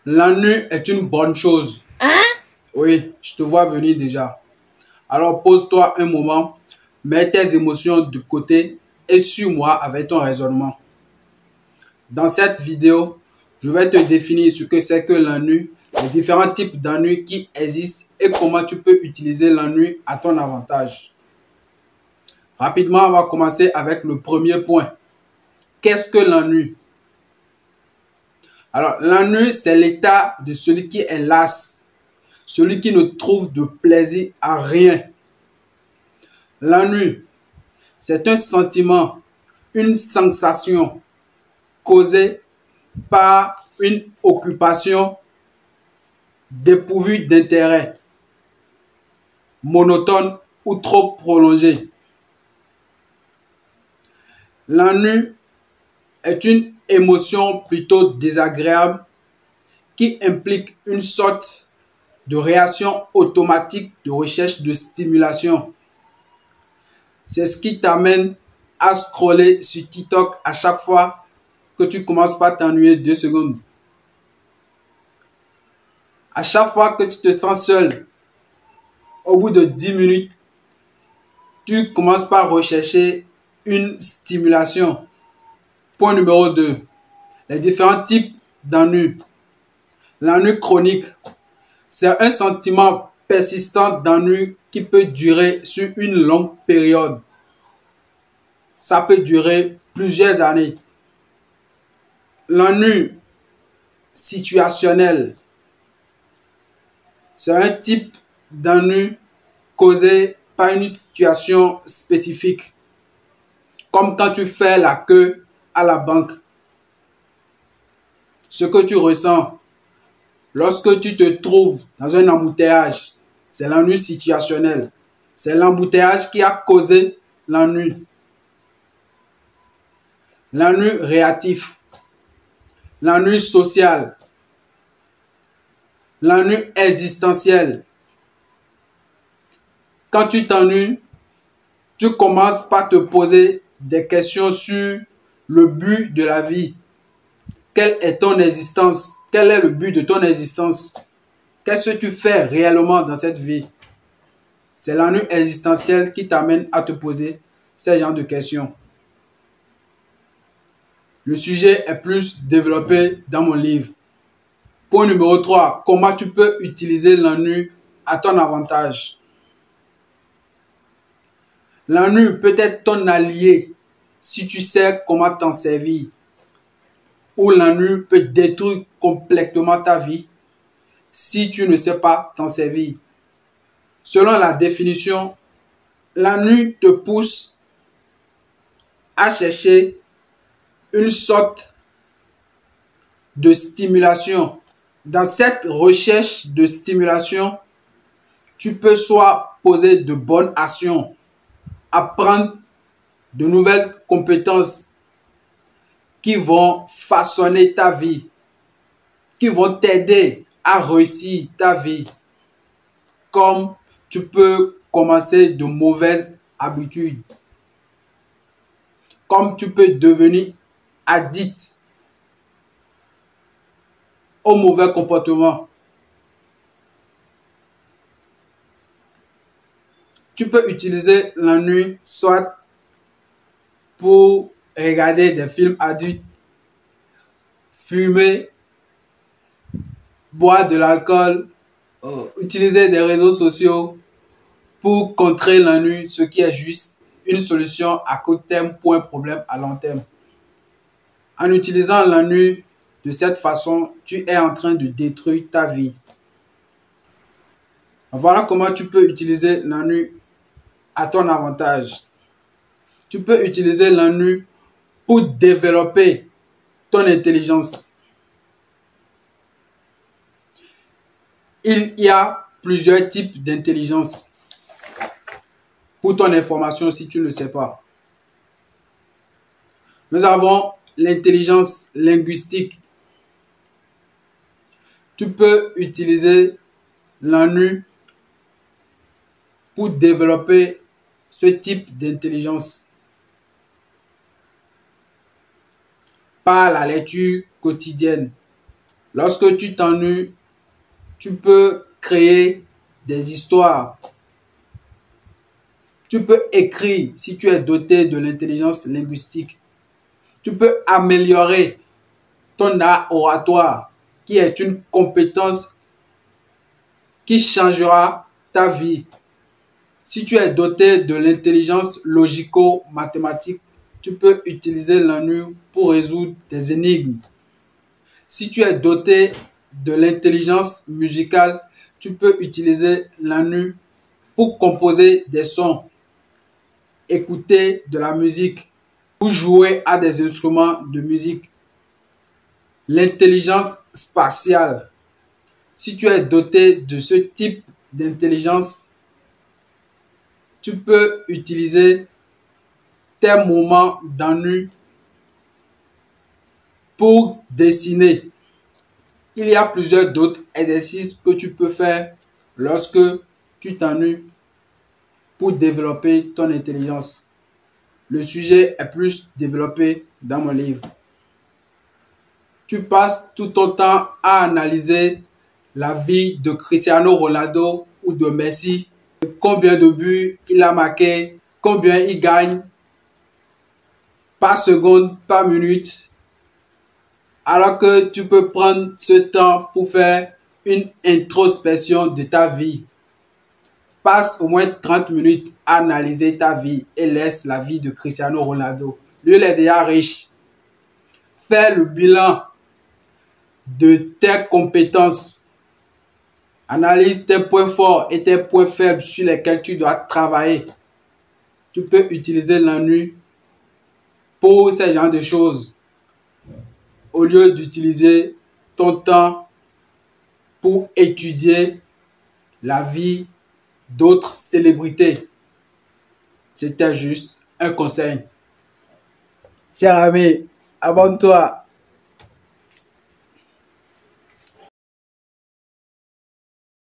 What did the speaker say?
L'ennui est une bonne chose. Hein? Oui, je te vois venir déjà. Alors pose-toi un moment, mets tes émotions de côté et suis-moi avec ton raisonnement. Dans cette vidéo, je vais te définir ce que c'est que l'ennui, les différents types d'ennui qui existent et comment tu peux utiliser l'ennui à ton avantage. Rapidement, on va commencer avec le premier point. Qu'est-ce que l'ennui? Alors, l'ennui, c'est l'état de celui qui est las, celui qui ne trouve de plaisir à rien. L'ennui, c'est un sentiment, une sensation causée par une occupation dépourvue d'intérêt, monotone ou trop prolongée. L'ennui est une émotion plutôt désagréable qui implique une sorte de réaction automatique de recherche de stimulation. C'est ce qui t'amène à scroller sur TikTok à chaque fois que tu commences par t'ennuyer 2 secondes. À chaque fois que tu te sens seul, au bout de 10 minutes, tu commences par rechercher une stimulation. Point numéro 2. Les différents types d'ennui. L'ennui chronique, c'est un sentiment persistant d'ennui qui peut durer sur une longue période. Ça peut durer plusieurs années. L'ennui situationnel, c'est un type d'ennui causé par une situation spécifique, comme quand tu fais la queue à la banque. Ce que tu ressens lorsque tu te trouves dans un embouteillage, c'est l'ennui situationnel. C'est l'embouteillage qui a causé l'ennui. L'ennui réactif, l'ennui social, l'ennui existentiel. Quand tu t'ennuies, tu commences par te poser des questions sur le but de la vie. Quelle est ton existence? Quel est le but de ton existence? Qu'est-ce que tu fais réellement dans cette vie? C'est l'ennui existentiel qui t'amène à te poser ce genre de questions. Le sujet est plus développé dans mon livre. Point numéro 3. Comment tu peux utiliser l'ennui à ton avantage? L'ennui peut être ton allié si tu sais comment t'en servir. Ou l'ennui peut détruire complètement ta vie si tu ne sais pas t'en servir. Selon la définition, l'ennui te pousse à chercher une sorte de stimulation. Dans cette recherche de stimulation, tu peux soit poser de bonnes actions, apprendre de nouvelles compétences qui vont façonner ta vie, qui vont t'aider à réussir ta vie. Comme tu peux commencer de mauvaises habitudes. Comme tu peux devenir addict au mauvais comportement. Tu peux utiliser l'ennui soit pour regarder des films adultes, fumer, boire de l'alcool, utiliser des réseaux sociaux pour contrer l'ennui, ce qui est juste une solution à court terme pour un problème à long terme. En utilisant l'ennui de cette façon, tu es en train de détruire ta vie. Voilà comment tu peux utiliser l'ennui à ton avantage. Tu peux utiliser l'ennui pour développer ton intelligence. Il y a plusieurs types d'intelligence. Pour ton information, si tu ne le sais pas. Nous avons l'intelligence linguistique. Tu peux utiliser l'ennui pour développer ce type d'intelligence par la lecture quotidienne. Lorsque tu t'ennuies, tu peux créer des histoires. Tu peux écrire si tu es doté de l'intelligence linguistique. Tu peux améliorer ton art oratoire, qui est une compétence qui changera ta vie. Si tu es doté de l'intelligence logico-mathématique, tu peux utiliser l'ennui pour résoudre des énigmes. Si tu es doté de l'intelligence musicale, tu peux utiliser l'ennui pour composer des sons, écouter de la musique ou jouer à des instruments de musique. L'intelligence spatiale. Si tu es doté de ce type d'intelligence, tu peux utiliser tes moments d'ennui pour dessiner. Il y a plusieurs d'autres exercices que tu peux faire lorsque tu t'ennuies pour développer ton intelligence. Le sujet est plus développé dans mon livre. Tu passes tout ton temps à analyser la vie de Cristiano Ronaldo ou de Messi. Combien de buts il a marqué, combien il gagne par seconde, par minute. Alors que tu peux prendre ce temps pour faire une introspection de ta vie. Passe au moins 30 minutes à analyser ta vie et laisse la vie de Cristiano Ronaldo. Lui, il est déjà riche. Fais le bilan de tes compétences. Analyse tes points forts et tes points faibles sur lesquels tu dois travailler. Tu peux utiliser l'ennui pour ce genre de choses, au lieu d'utiliser ton temps pour étudier la vie d'autres célébrités. C'était juste un conseil. Cher ami, abonne-toi.